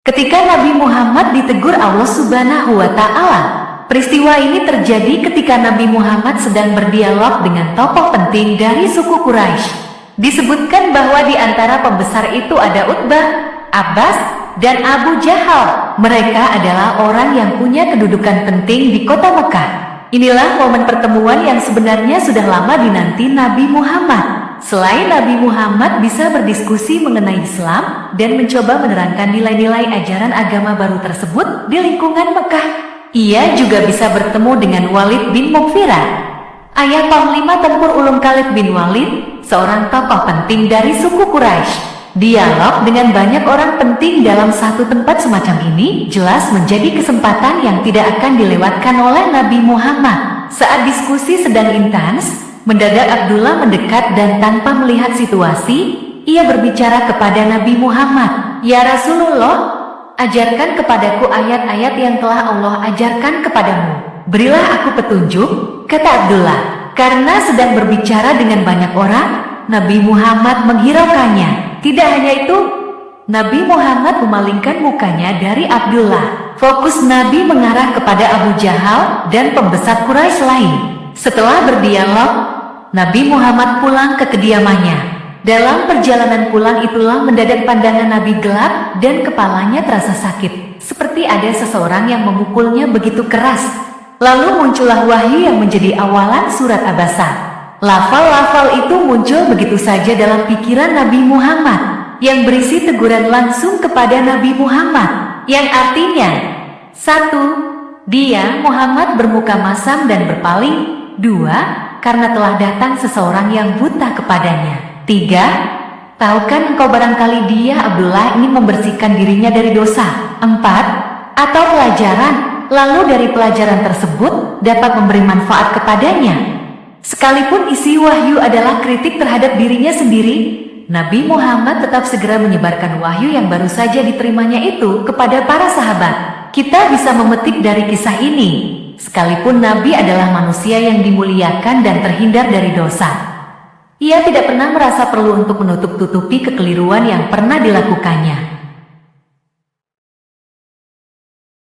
Ketika Nabi Muhammad ditegur Allah Subhanahu wa Ta'ala, peristiwa ini terjadi ketika Nabi Muhammad sedang berdialog dengan tokoh penting dari suku Quraisy. Disebutkan bahwa di antara pembesar itu ada Utbah, Abbas, dan Abu Jahal. Mereka adalah orang yang punya kedudukan penting di kota Mekah. Inilah momen pertemuan yang sebenarnya sudah lama dinanti Nabi Muhammad. Selain Nabi Muhammad bisa berdiskusi mengenai Islam dan mencoba menerangkan nilai-nilai ajaran agama baru tersebut di lingkungan Mekah, ia juga bisa bertemu dengan Walid bin Mughirah, ayah Panglima Tempur Ulum Khalid bin Walid, seorang tokoh penting dari suku Quraisy. Dialog dengan banyak orang penting dalam satu tempat semacam ini jelas menjadi kesempatan yang tidak akan dilewatkan oleh Nabi Muhammad. Saat diskusi sedang intens, mendadak Abdullah mendekat dan tanpa melihat situasi, ia berbicara kepada Nabi Muhammad. "Ya Rasulullah, ajarkan kepadaku ayat-ayat yang telah Allah ajarkan kepadamu. Berilah aku petunjuk," kata Abdullah. Karena sedang berbicara dengan banyak orang, Nabi Muhammad menghiraukannya. Tidak hanya itu, Nabi Muhammad memalingkan mukanya dari Abdullah. Fokus Nabi mengarah kepada Abu Jahal dan pembesar Quraisy lain. Setelah berdialog, Nabi Muhammad pulang ke kediamannya. Dalam perjalanan pulang itulah mendadak pandangan Nabi gelap dan kepalanya terasa sakit, seperti ada seseorang yang memukulnya begitu keras. Lalu muncullah wahyu yang menjadi awalan surat Abasa. Lafal-lafal itu muncul begitu saja dalam pikiran Nabi Muhammad, yang berisi teguran langsung kepada Nabi Muhammad, yang artinya: 1. Dia, Muhammad, bermuka masam dan berpaling. 2. Karena telah datang seseorang yang buta kepadanya. 3. Tahukah engkau barangkali dia, Abdullah, ingin membersihkan dirinya dari dosa. 4. Atau pelajaran, lalu dari pelajaran tersebut dapat memberi manfaat kepadanya. Sekalipun isi wahyu adalah kritik terhadap dirinya sendiri, Nabi Muhammad tetap segera menyebarkan wahyu yang baru saja diterimanya itu kepada para sahabat. Kita bisa memetik dari kisah ini, sekalipun Nabi adalah manusia yang dimuliakan dan terhindar dari dosa, ia tidak pernah merasa perlu untuk menutup-tutupi kekeliruan yang pernah dilakukannya.